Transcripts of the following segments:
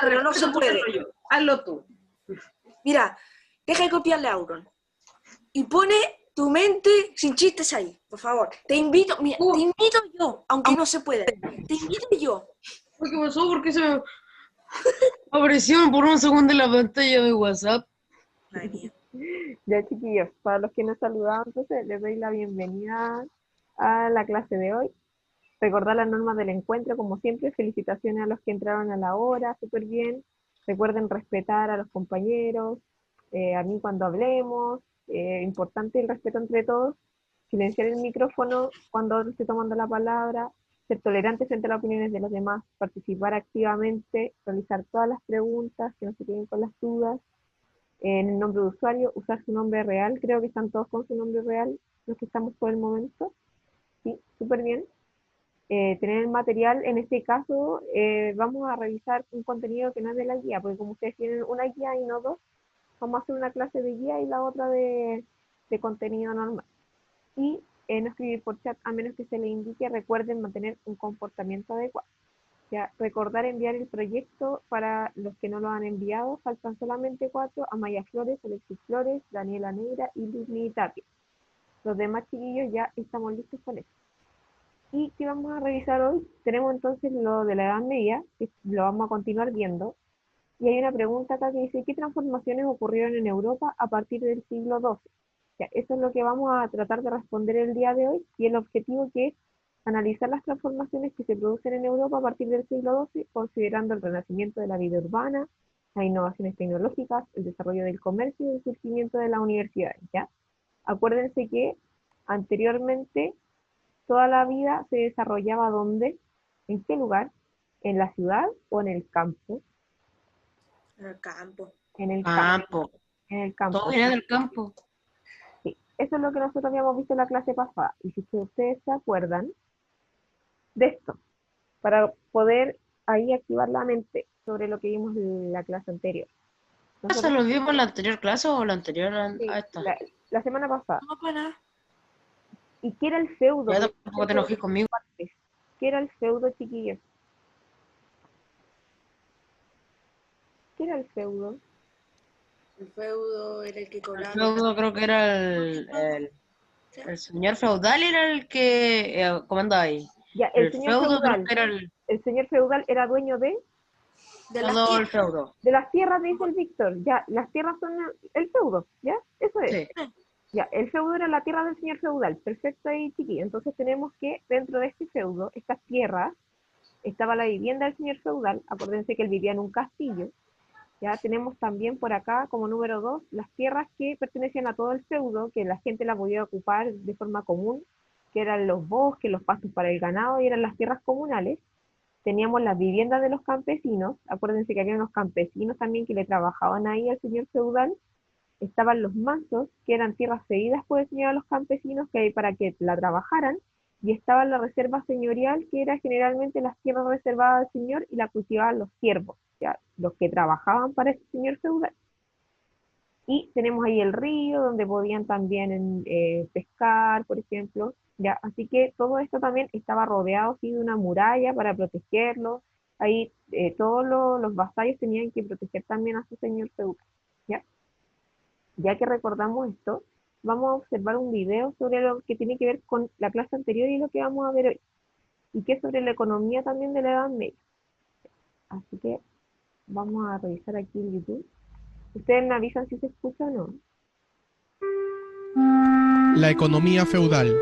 pero no se puede. Hazlo tú. Mira, deja de copiarle a Auron. Y pone tu mente sin chistes ahí, por favor. Te invito, mira, te invito yo, aunque no se pueda. Te invito yo. ¿Qué pasó? ¿Por qué se me apareció por un segundo en la pantalla de WhatsApp? Madre mía. Ya, chiquillos, para los que nos saludaban, entonces les doy la bienvenida a la clase de hoy. Recordar las normas del encuentro, como siempre, felicitaciones a los que entraron a la hora, súper bien. Recuerden respetar a los compañeros, a mí cuando hablemos, importante el respeto entre todos, silenciar el micrófono cuando otro esté tomando la palabra, ser tolerantes frente a las opiniones de los demás, participar activamente, realizar todas las preguntas, que no se queden con las dudas. En el nombre de usuario, usar su nombre real, creo que están todos con su nombre real, los que estamos por el momento. Sí, súper bien. Tener el material, en este caso, vamos a revisar un contenido que no es de la guía, porque como ustedes tienen una guía y no dos, vamos a hacer una clase de guía y la otra de contenido normal. Y no escribir por chat, a menos que se les indique. Recuerden mantener un comportamiento adecuado. Ya, recordar enviar el proyecto para los que no lo han enviado. Faltan solamente 4, Amaya Flores, Alexis Flores, Daniela Neira y Luzmi Tapia. Los demás chiquillos ya estamos listos con eso. ¿Y qué vamos a revisar hoy? Tenemos entonces lo de la Edad Media, que lo vamos a continuar viendo. Y hay una pregunta acá que dice, ¿qué transformaciones ocurrieron en Europa a partir del siglo XII? Ya, eso es lo que vamos a tratar de responder el día de hoy, y el objetivo que es analizar las transformaciones que se producen en Europa a partir del siglo XII, considerando el renacimiento de la vida urbana, las innovaciones tecnológicas, el desarrollo del comercio y el surgimiento de las universidades, ¿ya? Acuérdense que anteriormente toda la vida se desarrollaba ¿dónde? ¿En qué lugar? ¿En la ciudad o en el campo? En el campo. En el campo. En el campo. Todo viene del campo. Sí, eso es lo que nosotros habíamos visto en la clase pasada. Y si ustedes se acuerdan de esto, para poder ahí activar la mente sobre lo que vimos en la clase anterior. ¿Eso lo vimos en la anterior clase o la anterior a esta? La semana pasada. No, para nada. ¿Y qué era el feudo? Ya tampoco te enojes conmigo. ¿Qué era el feudo, chiquillos? ¿Qué era el feudo? El feudo era el que El cobraba. feudo creo que era el señor feudal, era el que comandaba ahí. Ya, El feudo creo que era el señor feudal era dueño de todo el feudo. de las tierras, dice el Víctor. Ya, las tierras son el feudo, ¿ya? Eso es. Sí. Ya, el feudo era la tierra del señor feudal. Perfecto ahí, chiqui. Entonces tenemos que dentro de este feudo, estas tierras, estaba la vivienda del señor feudal. Acuérdense que él vivía en un castillo. Ya tenemos también por acá, como número 2, las tierras que pertenecían a todo el feudo, que la gente la podía ocupar de forma común, que eran los bosques, los pastos para el ganado, y eran las tierras comunales. Teníamos las viviendas de los campesinos. Acuérdense que había unos campesinos también que le trabajaban ahí al señor feudal. Estaban los mansos, que eran tierras cedidas por el señor a los campesinos para que la trabajaran, y estaba la reserva señorial, que era generalmente las tierras reservadas al señor y la cultivaban los siervos, ya, los que trabajaban para ese señor feudal. Y tenemos ahí el río, donde podían también pescar, por ejemplo, ya, así que todo esto también estaba rodeado ¿sí? de una muralla para protegerlo. Ahí todos los vasallos tenían que proteger también a su señor feudal, ¿ya? Ya que recordamos esto, vamos a observar un video sobre lo que tiene que ver con la clase anterior y lo que vamos a ver hoy. Y que es sobre la economía también de la Edad Media. Así que vamos a revisar aquí en YouTube. Ustedes me avisan si se escucha o no. La economía feudal.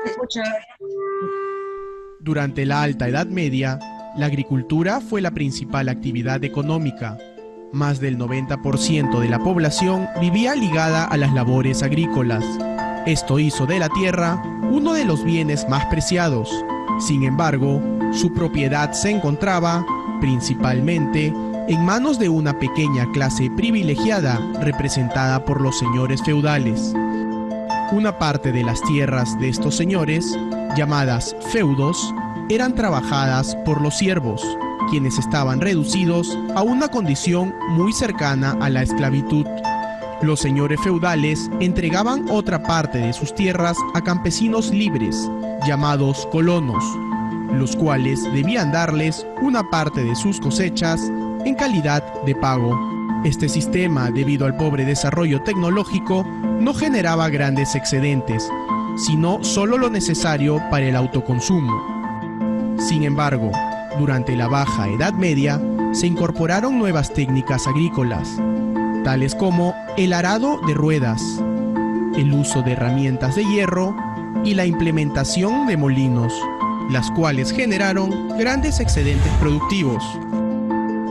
¿Se escucha? Durante la Alta Edad Media, la agricultura fue la principal actividad económica. Más del 90% de la población vivía ligada a las labores agrícolas. Esto hizo de la tierra uno de los bienes más preciados. Sin embargo, su propiedad se encontraba, principalmente, en manos de una pequeña clase privilegiada representada por los señores feudales. Una parte de las tierras de estos señores, llamadas feudos, eran trabajadas por los siervos, quienes estaban reducidos a una condición muy cercana a la esclavitud. Los señores feudales entregaban otra parte de sus tierras a campesinos libres, llamados colonos, los cuales debían darles una parte de sus cosechas en calidad de pago. Este sistema, debido al pobre desarrollo tecnológico, no generaba grandes excedentes, sino solo lo necesario para el autoconsumo. Sin embargo, durante la Baja Edad Media, se incorporaron nuevas técnicas agrícolas, tales como el arado de ruedas, el uso de herramientas de hierro y la implementación de molinos, las cuales generaron grandes excedentes productivos.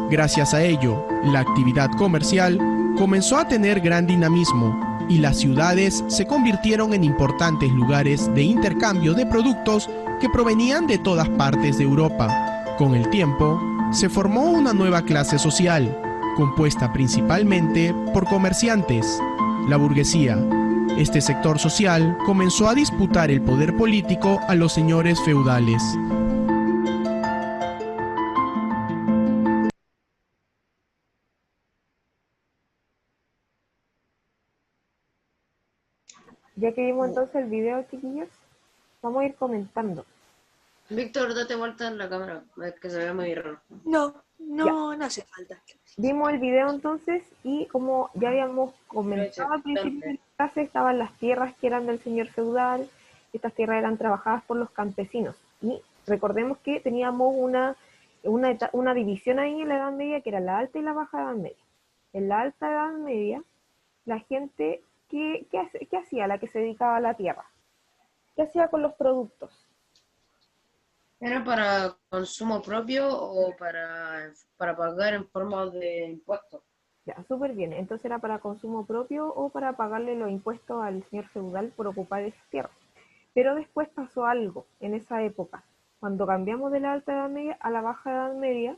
Gracias a ello, la actividad comercial comenzó a tener gran dinamismo y las ciudades se convirtieron en importantes lugares de intercambio de productos que provenían de todas partes de Europa. Con el tiempo, se formó una nueva clase social, compuesta principalmente por comerciantes, la burguesía. Este sector social comenzó a disputar el poder político a los señores feudales. Ya que vimos entonces el video, chiquillos, vamos a ir comentando. Víctor, date vuelta en la cámara, es que se ve muy raro. No hace falta. Vimos el video entonces y como ya habíamos comentado al principio de la clase, estaban las tierras que eran del señor feudal. Estas tierras eran trabajadas por los campesinos. Y recordemos que teníamos una división ahí en la Edad Media que era la Alta y la Baja Edad Media. En la Alta Edad Media, la gente, ¿qué hacía la que se dedicaba a la tierra? ¿Qué hacía con los productos? ¿Era para consumo propio o para pagar en forma de impuestos? Ya, súper bien. Entonces era para consumo propio o para pagarle los impuestos al señor feudal por ocupar esas tierras. Pero después pasó algo en esa época. Cuando cambiamos de la Alta Edad Media a la Baja Edad Media,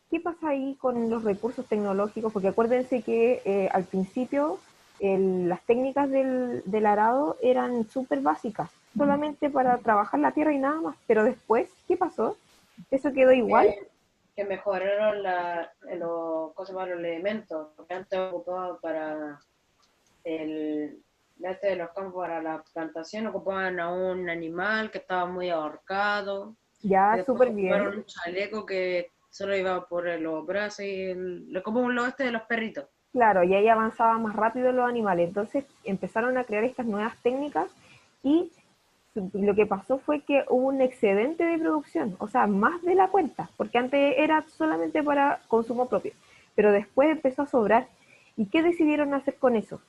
¿qué pasa ahí con los recursos tecnológicos? Porque acuérdense que al principio las técnicas del arado eran súper básicas, solamente para trabajar la tierra y nada más. Pero después, ¿qué pasó? ¿Eso quedó igual? Que mejoraron los elementos. Porque antes ocupaban para de los campos, para la plantación, ocupaban a un animal que estaba muy ahorcado. Ya, súper bien. Ocuparon un chaleco que solo iba por los brazos como lo de los perritos. Claro, y ahí avanzaban más rápido los animales. Entonces empezaron a crear estas nuevas técnicas y lo que pasó fue que hubo un excedente de producción, o sea, más de la cuenta, porque antes era solamente para consumo propio, pero después empezó a sobrar. ¿Y qué decidieron hacer con eso?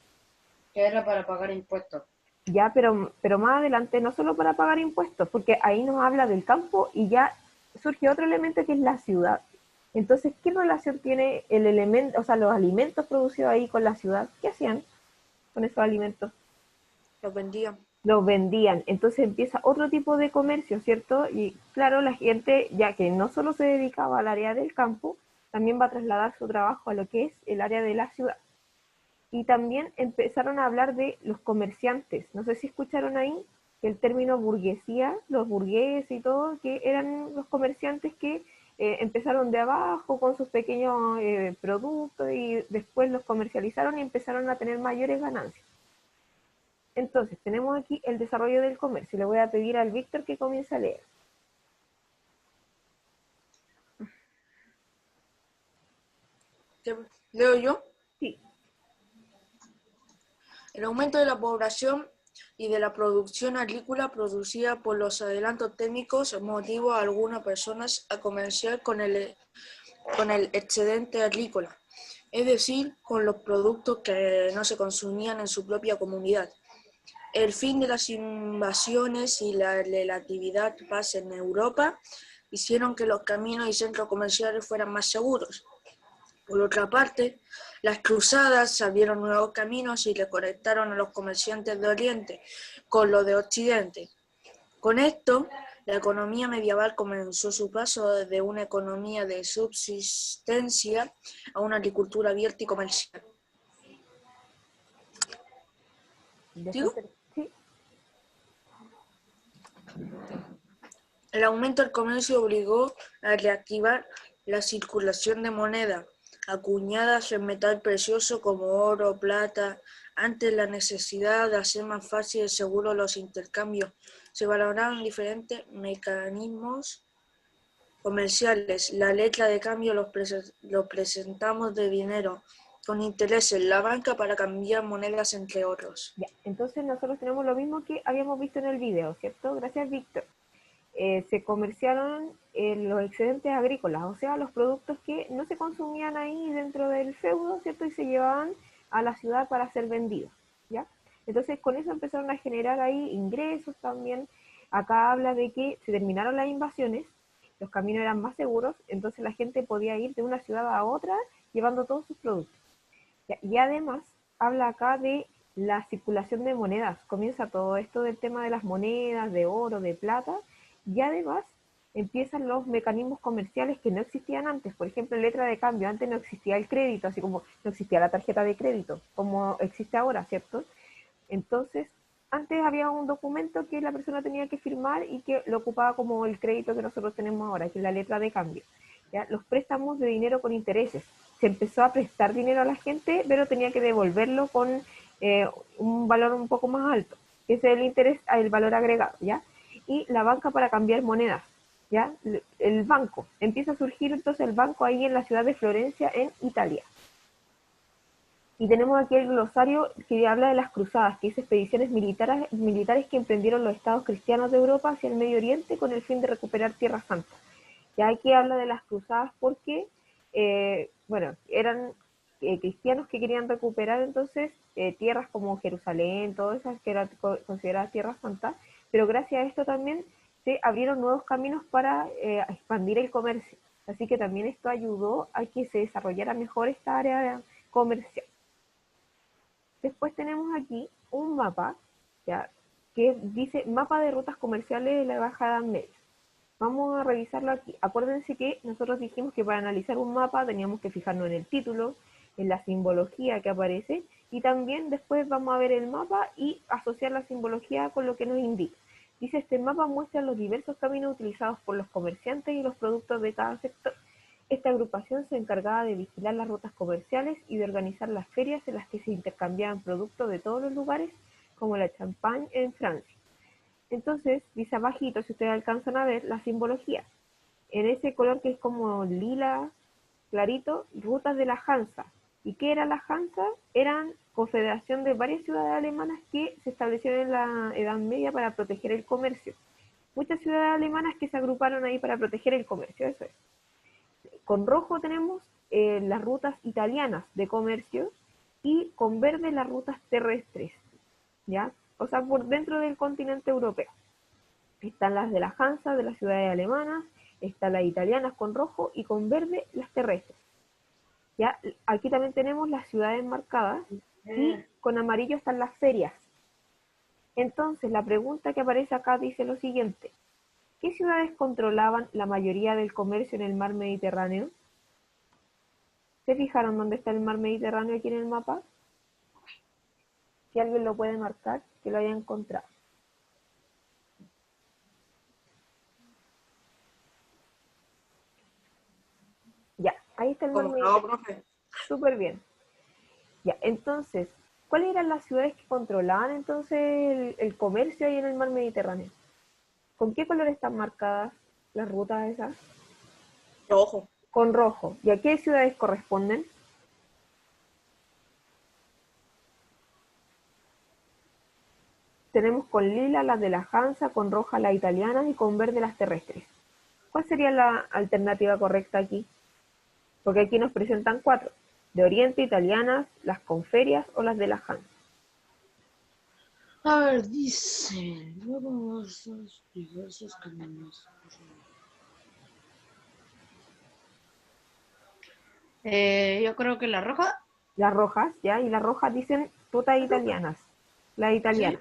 Que era para pagar impuestos. Ya, pero más adelante, no solo para pagar impuestos, porque ahí nos habla del campo y ya surge otro elemento que es la ciudad. Entonces, ¿qué relación tiene el elemento, o sea, los alimentos producidos ahí con la ciudad? ¿Qué hacían con esos alimentos? Los vendían. Los vendían. Entonces empieza otro tipo de comercio, ¿cierto? Y claro, la gente, ya que no solo se dedicaba al área del campo, también va a trasladar su trabajo a lo que es el área de la ciudad. Y también empezaron a hablar de los comerciantes. No sé si escucharon ahí que el término burguesía, los burgueses y todo, que eran los comerciantes que empezaron de abajo con sus pequeños productos y después los comercializaron y empezaron a tener mayores ganancias. Entonces, tenemos aquí el desarrollo del comercio. Le voy a pedir al Víctor que comience a leer. ¿Leo yo? Sí. El aumento de la población y de la producción agrícola producida por los adelantos técnicos motivó a algunas personas a comerciar con el excedente agrícola, es decir, con los productos que no se consumían en su propia comunidad. El fin de las invasiones y de la actividad paz en Europa hicieron que los caminos y centros comerciales fueran más seguros. Por otra parte, las cruzadas abrieron nuevos caminos y reconectaron a los comerciantes de Oriente con los de Occidente. Con esto, la economía medieval comenzó su paso de una economía de subsistencia a una agricultura abierta y comercial. ¿Digo? Sí. El aumento del comercio obligó a reactivar la circulación de moneda, acuñadas en metal precioso como oro, plata. Ante la necesidad de hacer más fácil y seguro los intercambios, se valoraron diferentes mecanismos comerciales. La letra de cambio lo presentamos de dinero con intereses, la banca para cambiar monedas, entre otros. Ya, entonces nosotros tenemos lo mismo que habíamos visto en el video, ¿cierto? Gracias, Víctor. Se comerciaron los excedentes agrícolas, o sea, los productos que no se consumían ahí dentro del feudo, ¿cierto? Y se llevaban a la ciudad para ser vendidos, ¿ya? Entonces con eso empezaron a generar ahí ingresos también. Acá habla de que se terminaron las invasiones, los caminos eran más seguros, entonces la gente podía ir de una ciudad a otra llevando todos sus productos. Y además habla acá de la circulación de monedas. Comienza todo esto del tema de las monedas, de oro, de plata, y además empiezan los mecanismos comerciales que no existían antes. Por ejemplo, letra de cambio. Antes no existía el crédito, así como no existía la tarjeta de crédito, como existe ahora, ¿cierto? Entonces, antes había un documento que la persona tenía que firmar y que lo ocupaba como el crédito que nosotros tenemos ahora, que es la letra de cambio. ¿Ya? Los préstamos de dinero con intereses. Se empezó a prestar dinero a la gente, pero tenía que devolverlo con un valor un poco más alto, que es el interés, el valor agregado, ¿ya? Y la banca para cambiar monedas, ¿ya? El banco. Empieza a surgir entonces el banco ahí en la ciudad de Florencia, en Italia. Y tenemos aquí el glosario que habla de las cruzadas, que dice expediciones militares que emprendieron los estados cristianos de Europa hacia el Medio Oriente con el fin de recuperar Tierra Santa. Ya aquí habla de las cruzadas porque, bueno, eran cristianos que querían recuperar entonces tierras como Jerusalén, todas esas que eran consideradas Tierra Santa, pero gracias a esto también se abrieron nuevos caminos para expandir el comercio. Así que también esto ayudó a que se desarrollara mejor esta área comercial. Después tenemos aquí un mapa, ¿ya? Que dice mapa de rutas comerciales de la Baja Edad Media. Vamos a revisarlo aquí. Acuérdense que nosotros dijimos que para analizar un mapa teníamos que fijarnos en el título, en la simbología que aparece, y también después vamos a ver el mapa y asociar la simbología con lo que nos indica. Dice, este mapa muestra los diversos caminos utilizados por los comerciantes y los productos de cada sector. Esta agrupación se encargaba de vigilar las rutas comerciales y de organizar las ferias en las que se intercambiaban productos de todos los lugares, como la champagne en Francia. Entonces, dice abajito, si ustedes alcanzan a ver, la simbología. En ese color que es como lila, clarito, rutas de la Hansa. ¿Y qué era la Hansa? Eran confederación de varias ciudades alemanas que se establecieron en la Edad Media para proteger el comercio. Muchas ciudades alemanas que se agruparon ahí para proteger el comercio, eso es. Con rojo tenemos las rutas italianas de comercio y con verde las rutas terrestres, ¿ya? O sea, por dentro del continente europeo. Están las de la Hansa, de las ciudades alemanas, están las italianas con rojo y con verde las terrestres. ¿Ya? Aquí también tenemos las ciudades marcadas y con amarillo están las ferias. Entonces, la pregunta que aparece acá dice lo siguiente. ¿Qué ciudades controlaban la mayoría del comercio en el mar Mediterráneo? ¿Se fijaron dónde está el mar Mediterráneo aquí en el mapa? Si alguien lo puede marcar, que lo haya encontrado. Ya, ahí está el mar Mediterráneo. No, profe. Súper bien. Ya, entonces, ¿cuáles eran las ciudades que controlaban entonces el comercio ahí en el mar Mediterráneo? ¿Con qué color están marcadas las rutas esas? Rojo. Con rojo. ¿Y a qué ciudades corresponden? Tenemos con lila las de la Hansa, con roja las italianas y con verde las terrestres. ¿Cuál sería la alternativa correcta aquí? Porque aquí nos presentan 4. De Oriente, italianas, las con ferias o las de la Hansa. A ver, dice, luego esos diversos caminos. Yo creo que la roja. Las rojas, ¿ya? Y las rojas dicen rutas italianas. Las italianas.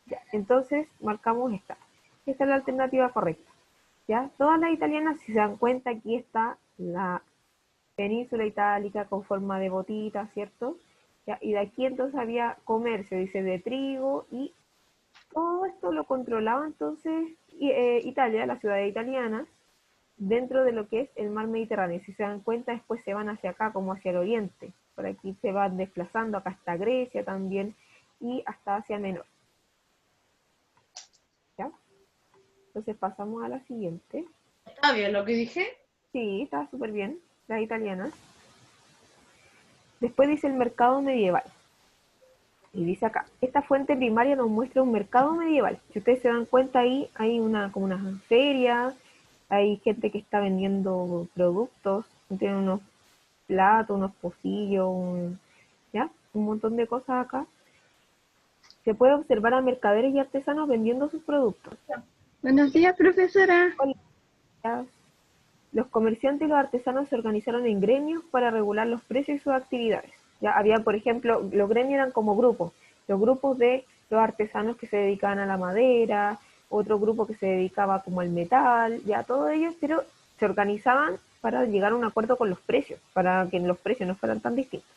¿Ya? Entonces, marcamos esta. Esta es la alternativa correcta. ¿Ya? Todas las italianas, si se dan cuenta, aquí está la península itálica con forma de botita, ¿cierto? ¿Ya? Y de aquí entonces había comercio, dice, de trigo, y todo esto lo controlaba entonces Italia, las ciudades italianas, dentro de lo que es el mar Mediterráneo. Si se dan cuenta, después se van hacia acá, como hacia el oriente. Por aquí se van desplazando, acá está Grecia también, y hasta Asia Menor. ¿Ya? Entonces pasamos a la siguiente. ¿Está bien lo que dije? Sí, está súper bien, las italianas. Después dice el mercado medieval. Y dice acá, esta fuente primaria nos muestra un mercado medieval. Si ustedes se dan cuenta ahí, hay como una feria, hay gente que está vendiendo productos, tienen unos platos, unos pocillos, ¿ya? Un montón de cosas acá. Se puede observar a mercaderes y artesanos vendiendo sus productos. Buenos días, profesora. ¿Ya? Los comerciantes y los artesanos se organizaron en gremios para regular los precios y sus actividades. Ya había, por ejemplo, los gremios eran como grupos, los grupos de los artesanos que se dedicaban a la madera, otro grupo que se dedicaba como al metal, ya todos ellos, pero se organizaban para llegar a un acuerdo con los precios, para que los precios no fueran tan distintos.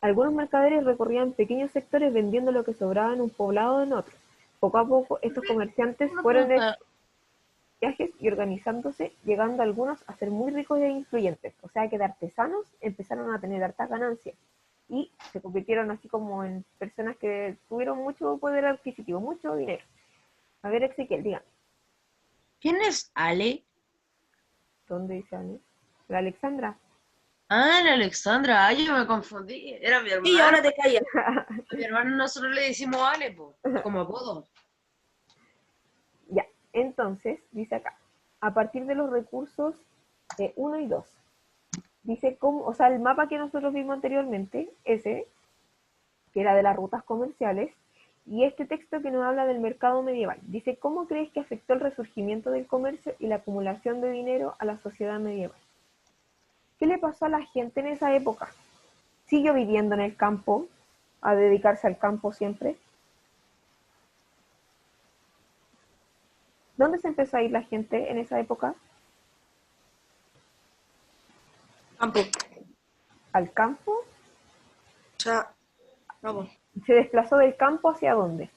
Algunos mercaderes recorrían pequeños sectores vendiendo lo que sobraba en un poblado o en otro. Poco a poco, estos comerciantes Una fueron pregunta. viajes y organizándose, llegando algunos a ser muy ricos e influyentes. O sea que de artesanos empezaron a tener hartas ganancias y se convirtieron así como en personas que tuvieron mucho poder adquisitivo, mucho dinero. A ver, Ezequiel, digan, ¿Quién es Ale? ¿dónde dice Ane? La Alexandra. Ah, la Alexandra. Ay, yo me confundí. Era mi Y hermano. ahora te callas. A mi hermano nosotros le decimos Ale, po, como apodo. Ya, entonces, dice acá, a partir de los recursos 1 y 2, dice cómo, o sea, el mapa que nosotros vimos anteriormente, ese, que era de las rutas comerciales, y este texto que nos habla del mercado medieval. Dice, ¿cómo crees que afectó el resurgimiento del comercio y la acumulación de dinero a la sociedad medieval? ¿Qué le pasó a la gente en esa época? ¿Siguió viviendo en el campo, a dedicarse al campo siempre? ¿Dónde se empezó a ir la gente en esa época? Campo. ¿Al campo? O sea, vamos, ¿Se desplazó del campo hacia dónde?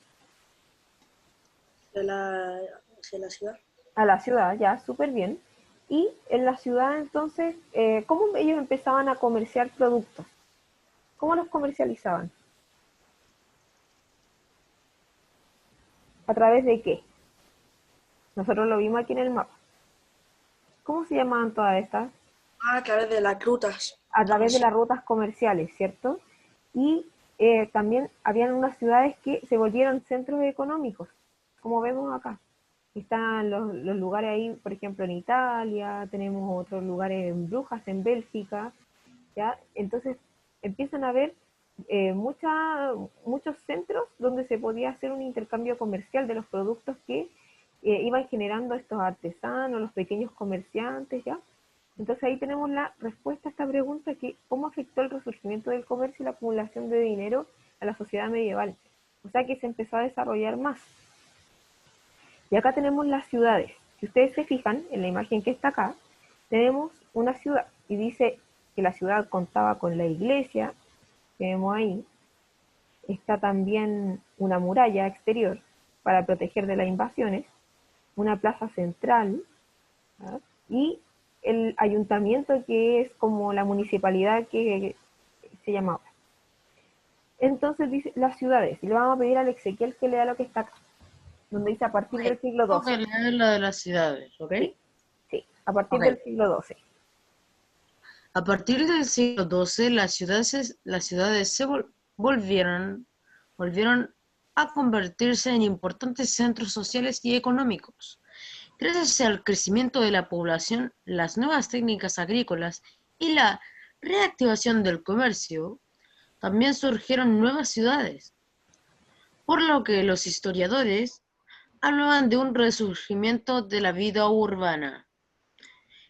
de la ciudad. A la ciudad, ya, súper bien. Y en la ciudad entonces, ¿cómo ellos empezaban a comerciar productos? ¿Cómo los comercializaban? ¿A través de qué? Nosotros lo vimos aquí en el mapa. ¿Cómo se llamaban todas estas? Ah, a través de las rutas. A través de las rutas comerciales, ¿cierto? Y también habían unas ciudades que se volvieron centros económicos, como vemos acá. Están los lugares ahí, por ejemplo, en Italia, tenemos otros lugares en Brujas, en Bélgica, ¿ya? Entonces empiezan a haber muchos centros donde se podía hacer un intercambio comercial de los productos que iban generando estos artesanos, los pequeños comerciantes, ¿ya? Entonces ahí tenemos la respuesta a esta pregunta, que cómo afectó el resurgimiento del comercio y la acumulación de dinero a la sociedad medieval. O sea que se empezó a desarrollar más. Y acá tenemos las ciudades. Si ustedes se fijan en la imagen que está acá, tenemos una ciudad y dice que la ciudad contaba con la iglesia, que vemos ahí. Está también una muralla exterior para proteger de las invasiones, una plaza central, ¿verdad? Y el ayuntamiento, que es como la municipalidad que se llama ahora. Entonces dice las ciudades, y le vamos a pedir al Ezequiel que lea lo que está acá, donde dice a partir del siglo Tengo que XII. leer la de las ciudades, ¿ok? Sí, sí, a partir Ok. del siglo XII. A partir del siglo XII, las ciudades se volvieron a convertirse en importantes centros sociales y económicos. Gracias al crecimiento de la población, las nuevas técnicas agrícolas y la reactivación del comercio, también surgieron nuevas ciudades, por lo que los historiadores hablaban de un resurgimiento de la vida urbana.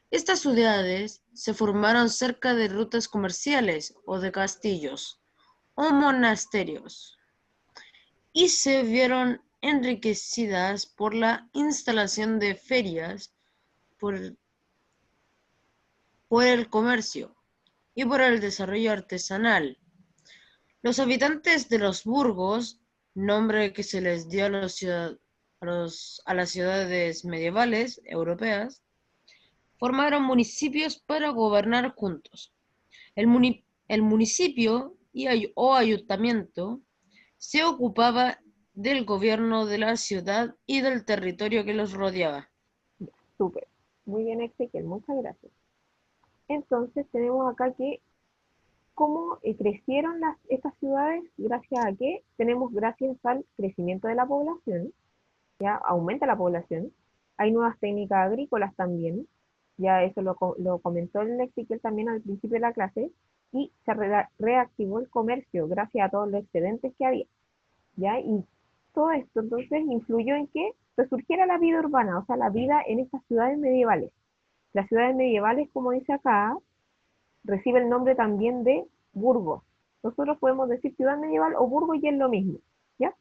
Estas ciudades se formaron cerca de rutas comerciales o de castillos o monasterios y se vieron enriquecidas por la instalación de ferias, por el comercio y por el desarrollo artesanal. Los habitantes de los burgos, nombre que se les dio a las ciudades medievales europeas, formaron municipios para gobernar juntos. El municipio o ayuntamiento se ocupaba del gobierno de la ciudad y del territorio que los rodeaba. Súper. Muy bien, Ezequiel, muchas gracias. Entonces tenemos acá que cómo crecieron estas ciudades, gracias a qué tenemos gracias al crecimiento de la población, ya aumenta la población, hay nuevas técnicas agrícolas también, ya eso lo comentó el Ezequiel también al principio de la clase, y se reactivó el comercio gracias a todos los excedentes que había, ya, y todo esto entonces influyó en que resurgiera la vida urbana, o sea, la vida en estas ciudades medievales. Las ciudades medievales, como dice acá, recibe el nombre también de burgos. Nosotros podemos decir ciudad medieval o burgo y es lo mismo, ¿ya?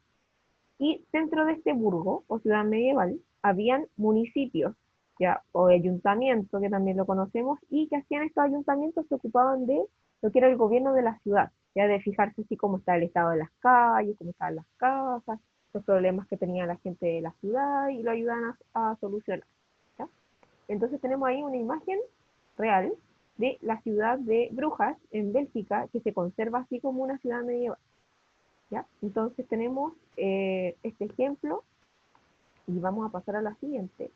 Y dentro de este burgo o ciudad medieval habían municipios, ¿ya? O ayuntamientos, que también lo conocemos, y que hacían estos ayuntamientos, se ocupaban de lo que era el gobierno de la ciudad, ya de fijarse así cómo está el estado de las calles, cómo estaban las casas, los problemas que tenía la gente de la ciudad y lo ayudan a solucionar, ¿ya? Entonces tenemos ahí una imagen real de la ciudad de Brujas, en Bélgica, que se conserva así como una ciudad medieval, ¿ya? Entonces tenemos este ejemplo y vamos a pasar a la siguiente,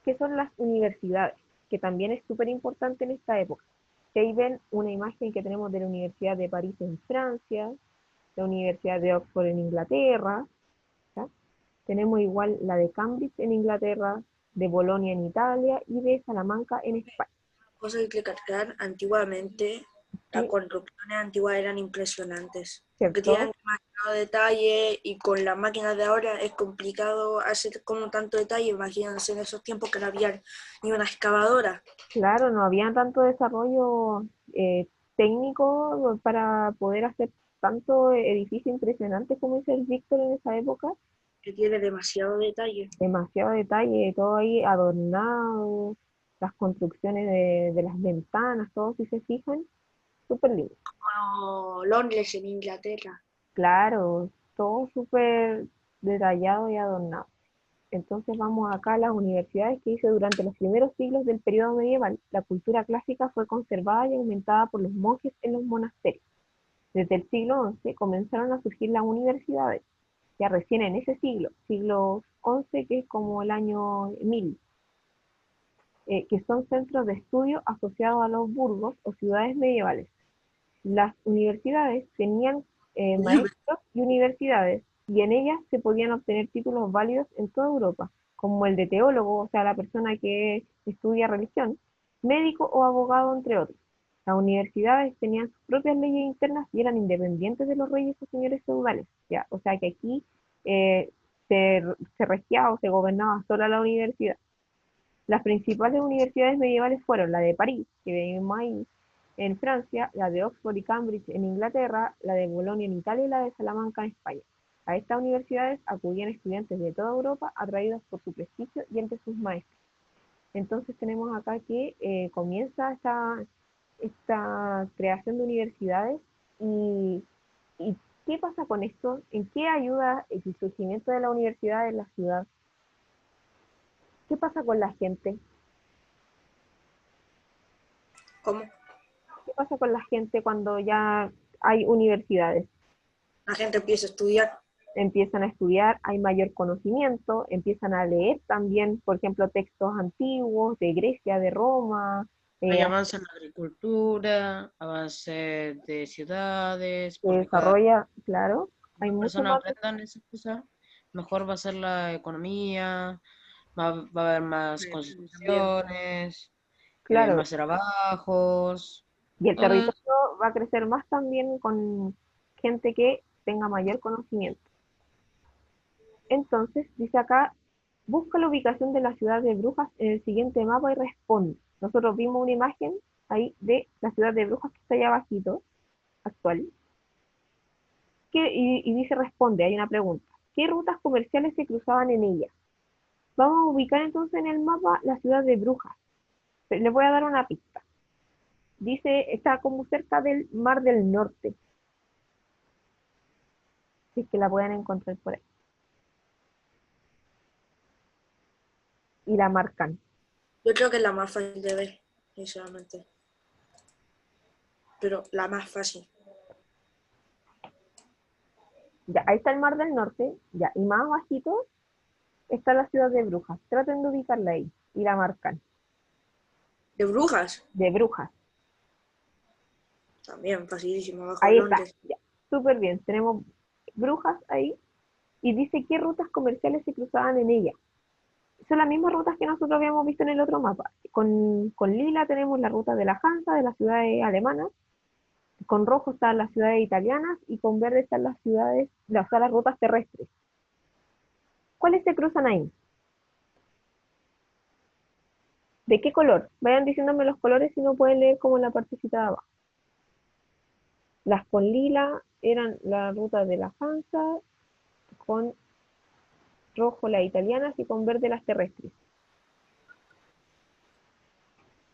que son las universidades, que también es súper importante en esta época. Ahí ven una imagen que tenemos de la Universidad de París en Francia, la Universidad de Oxford en Inglaterra, ¿ya? Tenemos igual la de Cambridge en Inglaterra, de Bolonia en Italia y de Salamanca en España. Cosa que recalcar, antiguamente las ¿Sí? construcciones antiguas eran impresionantes, porque ¿Cierto? tienen demasiado detalle y con las máquinas de ahora es complicado hacer como tanto detalle. Imagínense en esos tiempos que no había ni una excavadora. Claro, no había tanto desarrollo técnico para poder hacer tanto edificio impresionante como hizo el Víctor en esa época. Que tiene demasiado detalle. Demasiado detalle, todo ahí adornado, las construcciones de las ventanas, todo si se fijan, súper lindo. Como Londres en Inglaterra. Claro, todo súper detallado y adornado. Entonces vamos acá a las universidades, que dice: durante los primeros siglos del periodo medieval, la cultura clásica fue conservada y aumentada por los monjes en los monasterios. Desde el siglo XI comenzaron a surgir las universidades, ya recién en ese siglo XI, que es como el año 1000, que son centros de estudio asociados a los burgos o ciudades medievales. Las universidades tenían maestros y universidades, y en ellas se podían obtener títulos válidos en toda Europa, como el de teólogo, o sea, la persona que estudia religión, médico o abogado, entre otros. Las universidades tenían sus propias leyes internas y eran independientes de los reyes o señores feudales, ¿ya? O sea que aquí eh, se regía o se gobernaba sola la universidad. Las principales universidades medievales fueron la de París, que vivimos ahí, en Francia, la de Oxford y Cambridge en Inglaterra, la de Bolonia en Italia y la de Salamanca en España. A estas universidades acudían estudiantes de toda Europa atraídos por su prestigio y entre sus maestros. Entonces tenemos acá que comienza esta creación de universidades y ¿qué pasa con esto? ¿En qué ayuda el surgimiento de la universidad en la ciudad? ¿Qué pasa con la gente? ¿Cómo? ¿Qué pasa con la gente cuando ya hay universidades? La gente empieza a estudiar. Empiezan a estudiar, hay mayor conocimiento, empiezan a leer también, por ejemplo, textos antiguos de Grecia, de Roma, Hay avance en la agricultura, avance de ciudades, se porque desarrolla, claro, hay las mucho personas más. aprendan esas cosas, mejor va a ser la economía, va a haber más También. construcciones, Claro, más trabajos, y el todo eso. territorio va a crecer más también con gente que tenga mayor conocimiento. Entonces, dice acá: busca la ubicación de la ciudad de Brujas en el siguiente mapa y responde. Nosotros vimos una imagen ahí de la ciudad de Brujas que está allá abajito, actual, y dice responde, hay una pregunta. ¿Qué rutas comerciales se cruzaban en ella? Vamos a ubicar entonces en el mapa la ciudad de Brujas. Les voy a dar una pista. Dice, está como cerca del Mar del Norte, si es que la pueden encontrar por ahí. Y la marcan. Yo creo que es la más fácil de ver, sinceramente. Pero la más fácil. Ya, ahí está el Mar del Norte, ya, y más abajito está la ciudad de Brujas. Traten de ubicarla ahí y la marcan. ¿De Brujas? De Brujas. También, facilísimo, abajo Ahí de está. Londres. Ya. Súper bien. Tenemos Brujas ahí. Y dice qué rutas comerciales se cruzaban en ella. Son las mismas rutas que nosotros habíamos visto en el otro mapa. Con lila tenemos la ruta de la Hansa, de las ciudades alemanas. Con rojo están las ciudades italianas y con verde están las ciudades, las rutas terrestres. ¿Cuáles se cruzan ahí? ¿De qué color? Vayan diciéndome los colores si no pueden leer como en la partecita de abajo. Las con lila eran la ruta de la Hansa, con rojo las italianas y con verde las terrestres.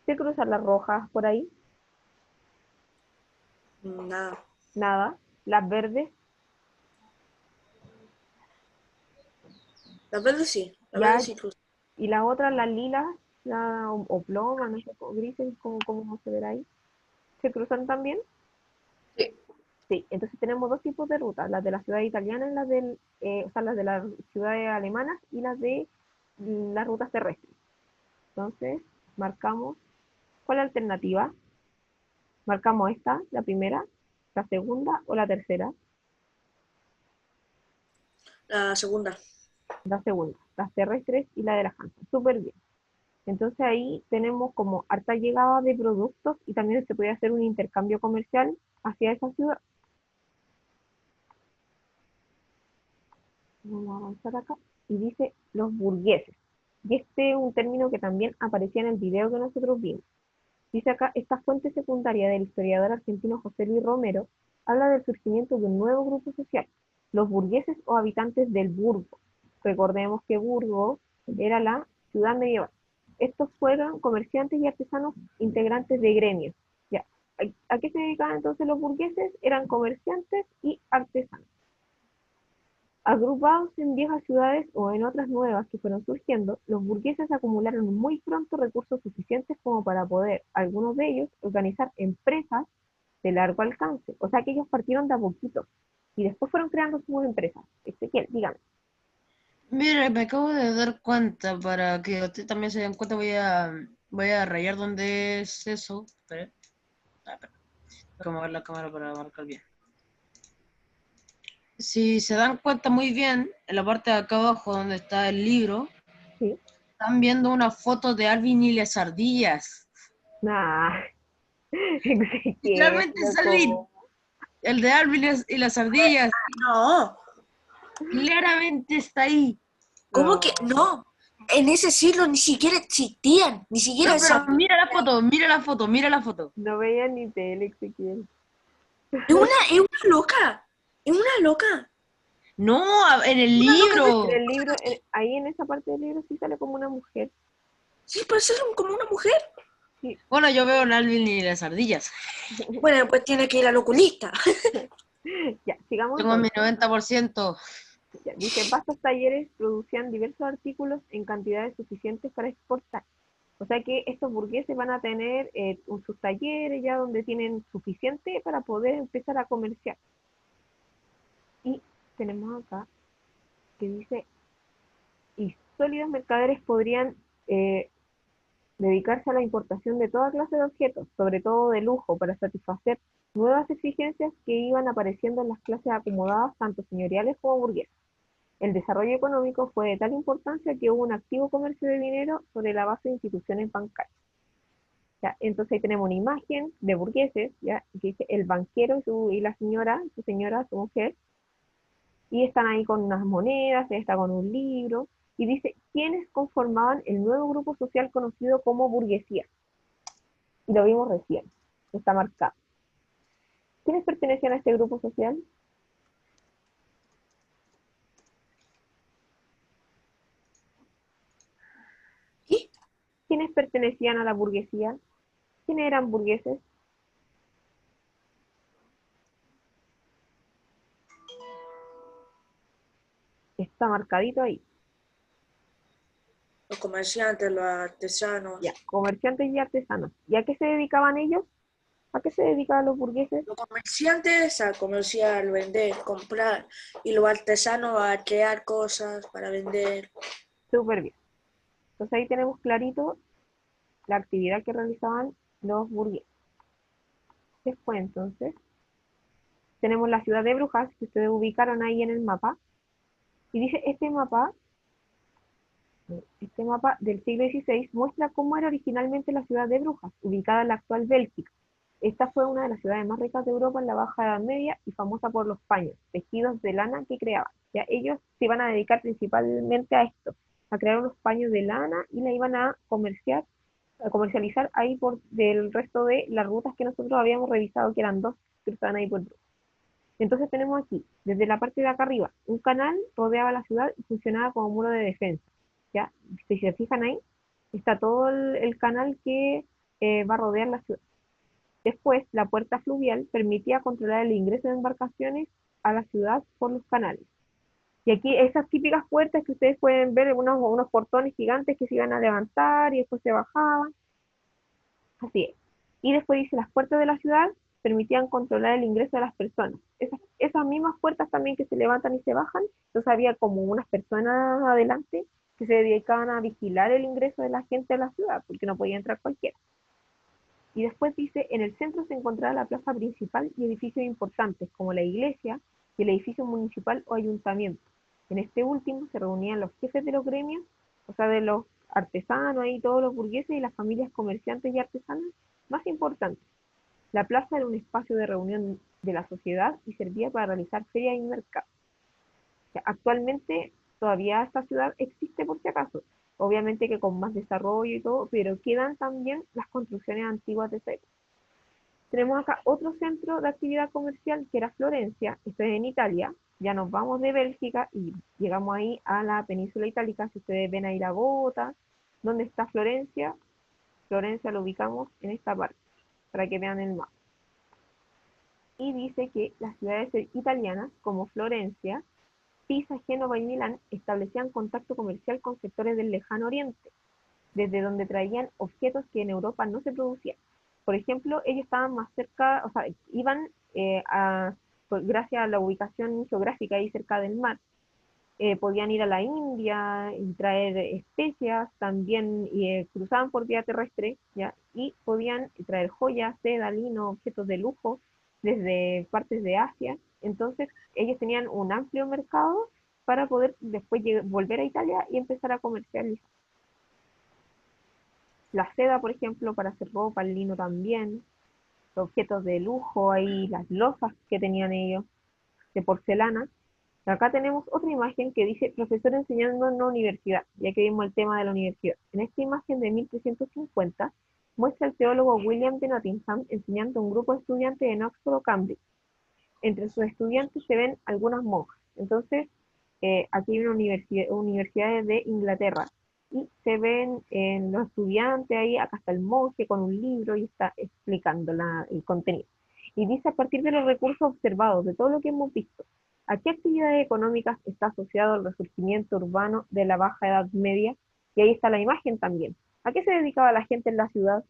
¿Se cruzan las rojas por ahí? Nada. Nada. Las verdes, Las verdes sí. Las ya. verdes sí cruzan. Y las otras, las lilas, o ploma, no sé, o grises, como se verá ahí. ¿Se cruzan también? Sí. Sí, entonces tenemos dos tipos de rutas, las de la ciudad italiana y las de las ciudades alemanas y las de las rutas terrestres. Entonces, marcamos, ¿cuál es la alternativa? Marcamos esta, la primera, la segunda o la tercera. La segunda. La segunda, las terrestres y la de la Hansa. Súper bien. Entonces ahí tenemos como harta llegada de productos y también se puede hacer un intercambio comercial hacia esa ciudad. Vamos a avanzar acá. Y dice los burgueses. Y este es un término que también aparecía en el video que nosotros vimos. Dice acá, esta fuente secundaria del historiador argentino José Luis Romero habla del surgimiento de un nuevo grupo social, los burgueses o habitantes del burgo. Recordemos que Burgos era la ciudad medieval. Estos fueron comerciantes y artesanos integrantes de gremios. Ya. ¿A qué se dedicaban entonces los burgueses? Eran comerciantes y artesanos. Agrupados en viejas ciudades o en otras nuevas que fueron surgiendo, los burgueses acumularon muy pronto recursos suficientes como para poder, algunos de ellos, organizar empresas de largo alcance. O sea que ellos partieron de a poquito y después fueron creando sus empresas. Ezequiel, dígame. Mira, me acabo de dar cuenta, para que usted también se den cuenta, voy a rayar dónde es eso. Espera. Espera. Voy a mover la cámara para marcar bien. Si se dan cuenta muy bien, en la parte de acá abajo donde está el libro, ¿Sí? están viendo una foto de Alvin y las ardillas. Nah, Ezequiel, Literalmente es Alvin, loco. el de Alvin y las ardillas. No. Claramente está ahí. ¿Cómo No, que no? En ese siglo ni siquiera existían. Ni siquiera No, pero sabían. mira la foto, mira la foto, mira la foto. no veía ni tele, Ezequiel. Es una loca. Es una loca. No, en el Una loca de... libro. Pero el libro, ahí en esa parte del libro sí sale como una mujer. Sí, parece como una mujer. Sí. Bueno, yo veo en Alvin y las ardillas. Bueno, pues tiene que ir al oculista. Ya, sigamos Tengo mi entonces. 90%. Ya, dice, vastos talleres producían diversos artículos en cantidades suficientes para exportar. O sea que estos burgueses van a tener sus talleres ya donde tienen suficiente para poder empezar a comerciar. Y tenemos acá que dice, y sólidos mercaderes podrían dedicarse a la importación de toda clase de objetos, sobre todo de lujo, para satisfacer nuevas exigencias que iban apareciendo en las clases acomodadas, tanto señoriales como burguesas. El desarrollo económico fue de tal importancia que hubo un activo comercio de dinero sobre la base de instituciones bancarias. ¿Ya? Entonces ahí tenemos una imagen de burgueses, ¿ya? Que dice el banquero y la señora, su mujer, y están ahí con unas monedas, está con un libro, y dice quiénes conformaban el nuevo grupo social conocido como burguesía. Y lo vimos recién, está marcado. ¿Quiénes pertenecían a este grupo social? ¿Y? ¿Quiénes pertenecían a la burguesía? ¿Quiénes eran burgueses? Está marcadito ahí. Los comerciantes, los artesanos. Ya, comerciantes y artesanos. ¿Y a qué se dedicaban ellos? ¿A qué se dedicaban los burgueses? Los comerciantes a comerciar, vender, comprar. Y los artesanos a crear cosas para vender. Súper bien. Entonces ahí tenemos clarito la actividad que realizaban los burgueses. Después entonces tenemos la ciudad de Brujas, que ustedes ubicaron ahí en el mapa, y dice este mapa del siglo XVI muestra cómo era originalmente la ciudad de Brujas, ubicada en la actual Bélgica. Esta fue una de las ciudades más ricas de Europa en la Baja Edad Media y famosa por los paños, tejidos de lana que creaban. Ya ellos se iban a dedicar principalmente a esto, a crear unos paños de lana y la iban a comercializar ahí por del resto de las rutas que nosotros habíamos revisado, que eran dos que estaban ahí por Brujas. Entonces tenemos aquí, desde la parte de acá arriba, un canal rodeaba la ciudad y funcionaba como muro de defensa. ¿Ya? Si se fijan ahí, está todo el canal que va a rodear la ciudad. Después, la puerta fluvial permitía controlar el ingreso de embarcaciones a la ciudad por los canales. Y aquí esas típicas puertas que ustedes pueden ver, unos portones gigantes que se iban a levantar y después se bajaban. Así es. Y después dice, las puertas de la ciudad permitían controlar el ingreso de las personas. Esas mismas puertas también que se levantan y se bajan, entonces había como unas personas adelante que se dedicaban a vigilar el ingreso de la gente a la ciudad, porque no podía entrar cualquiera. Y después dice, en el centro se encontraba la plaza principal y edificios importantes, como la iglesia y el edificio municipal o ayuntamiento. En este último se reunían los jefes de los gremios, o sea, de los artesanos y todos los burgueses y las familias comerciantes y artesanas más importantes. La plaza era un espacio de reunión de la sociedad y servía para realizar ferias y mercados. O sea, actualmente todavía esta ciudad existe por si acaso, obviamente que con más desarrollo y todo, pero quedan también las construcciones antiguas de esa época. Tenemos acá otro centro de actividad comercial que era Florencia, esto es en Italia, ya nos vamos de Bélgica y llegamos ahí a la península itálica, si ustedes ven ahí la bota, ¿dónde está Florencia? Florencia lo ubicamos en esta parte, para que vean el mapa. Y dice que las ciudades italianas, como Florencia, Pisa, Génova y Milán, establecían contacto comercial con sectores del lejano oriente, desde donde traían objetos que en Europa no se producían. Por ejemplo, ellos estaban más cerca, o sea, iban pues, gracias a la ubicación geográfica ahí cerca del mar, podían ir a la India y traer especias, también cruzaban por vía terrestre, ¿ya? Y podían traer joyas, seda, lino, objetos de lujo desde partes de Asia. Entonces, ellos tenían un amplio mercado para poder después volver a Italia y empezar a comercializar. La seda, por ejemplo, para hacer ropa, el lino también, objetos de lujo, ahí las losas que tenían ellos, de porcelana. Acá tenemos otra imagen que dice profesor enseñando en una universidad, ya que vimos el tema de la universidad. En esta imagen de 1350 muestra el teólogo William de Nottingham enseñando a un grupo de estudiantes en Oxford o Cambridge. Entre sus estudiantes se ven algunas monjas. Entonces, aquí hay una universidades de Inglaterra y se ven los estudiantes ahí, acá está el monje con un libro y está explicando el contenido. Y dice a partir de los recursos observados, de todo lo que hemos visto, ¿a qué actividades económicas está asociado el resurgimiento urbano de la Baja Edad Media? Y ahí está la imagen también. ¿A qué se dedicaba la gente en la ciudad?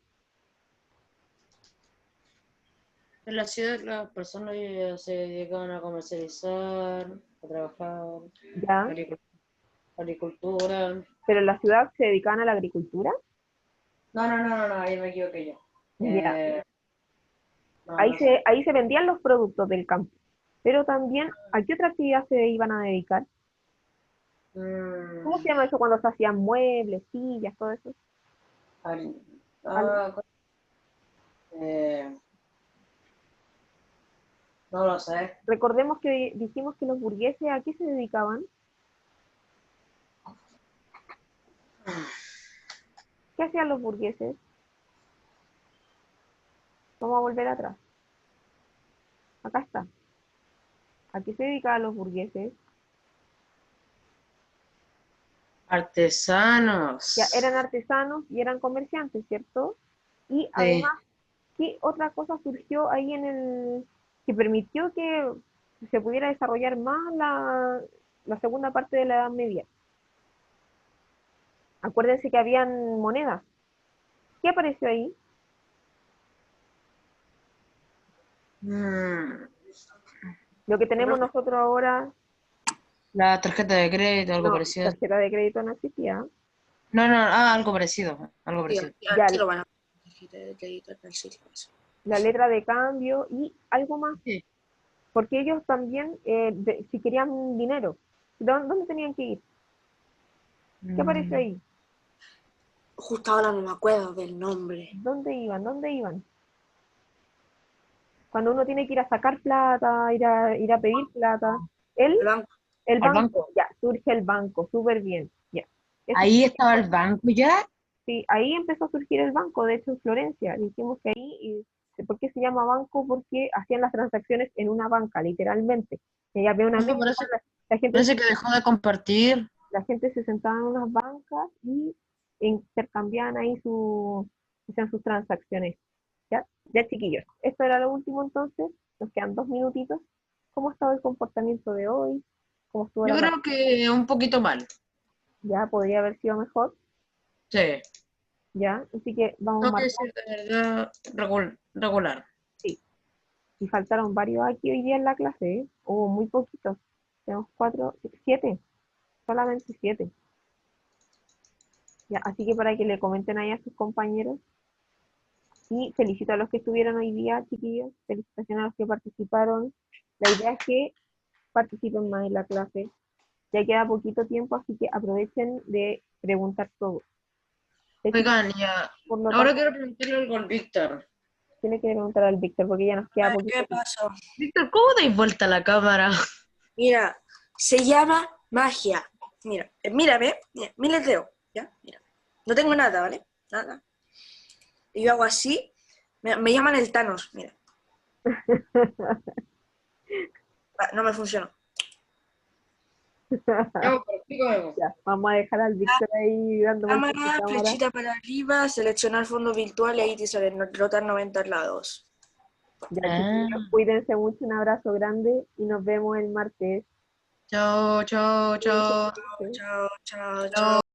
En la ciudad las personas se dedicaban a comercializar, a trabajar, ¿Ya? agricultura. ¿Pero en la ciudad se dedicaban a la agricultura? No, ahí me equivoqué yo. Ya. No, no sé. Ahí se vendían los productos del campo. Pero también, ¿a qué otra actividad se iban a dedicar? Mm, ¿Cómo se llama eso cuando se hacían muebles, sillas, todo eso? al- ¿Algo? ah, eh, no lo sé. Recordemos que dijimos que los burgueses, ¿a qué se dedicaban? ¿Qué hacían los burgueses? Vamos a volver atrás. Acá está. ¿A qué se dedicaban los burgueses? Ya Artesanos. eran artesanos y eran comerciantes, ¿cierto? Y Sí. además, ¿qué otra cosa surgió ahí que permitió que se pudiera desarrollar más la segunda parte de la Edad Media? Acuérdense que habían monedas. ¿Qué apareció ahí? Mm, Lo que yo tenemos creo que nosotros ahora, La tarjeta de crédito, algo No, parecido. tarjeta de crédito no existía. No, algo parecido, algo Sí, parecido. Ya, aquí lo van a poner de crédito en el sitio. Eso. la letra de cambio y algo más, Sí. porque ellos también, si querían dinero, ¿dónde tenían que ir? ¿Qué aparece Mm, ahí? Justo ahora no me acuerdo del nombre. ¿Dónde iban? ¿Dónde iban? Cuando uno tiene que ir a sacar plata, ir a pedir plata, El banco. el al banco, banco. ya, surge el banco, súper bien, ya. Eso Ahí estaba el banco ya. sí, ahí empezó a surgir el banco, de hecho en Florencia, dijimos que ahí, ¿por qué se llama banco? Porque hacían las transacciones en una banca, literalmente. Y había una No, mesa, parece, la gente, parece que dejó de compartir. la gente se sentaba en unas bancas y intercambiaban ahí hacían sus transacciones. ¿Ya? Ya chiquillos, esto era lo último entonces, nos quedan 2 minutitos. ¿Cómo estaba el comportamiento de hoy? ¿Cómo estuvo Yo la creo que un poquito mal. Ya podría haber sido mejor, Sí. ya, así que vamos Tengo que marcando, decir de verdad regular. sí. Y faltaron varios aquí hoy día en la clase, ¿eh? Hubo muy poquitos. Tenemos 7, solamente 7. Ya, así que para que le comenten ahí a sus compañeros. Y felicito a los que estuvieron hoy día, chiquillos. Felicitaciones a los que participaron. La idea es que participen más en la clase. Ya queda poquito tiempo, así que aprovechen de preguntar todo. De hecho, Oigan, ya. por lo Ahora tanto, quiero preguntarle algo al Víctor. tiene que preguntar al Víctor porque ya nos queda Ay, poquito ¿qué tiempo. pasó? Víctor, ¿cómo dais vuelta a la cámara? Mira, se llama magia. Mira, mírame, mira el dedo, ¿ya? Mira. No tengo nada, ¿vale? Nada. Y yo hago así, me llaman el Thanos, mira. No me funcionó. No, pero explícame. Ya, vamos a dejar al Víctor ahí dando vueltas en su Cámara, cámara. flechita para arriba, seleccionar fondo virtual y ahí te sale rotar 90 lados. Ya, Ah, chiquillos, cuídense mucho, un abrazo grande y nos vemos el martes. chao, chao, Cuídense, chao. cuídense. Chao, chao, chao. Chao.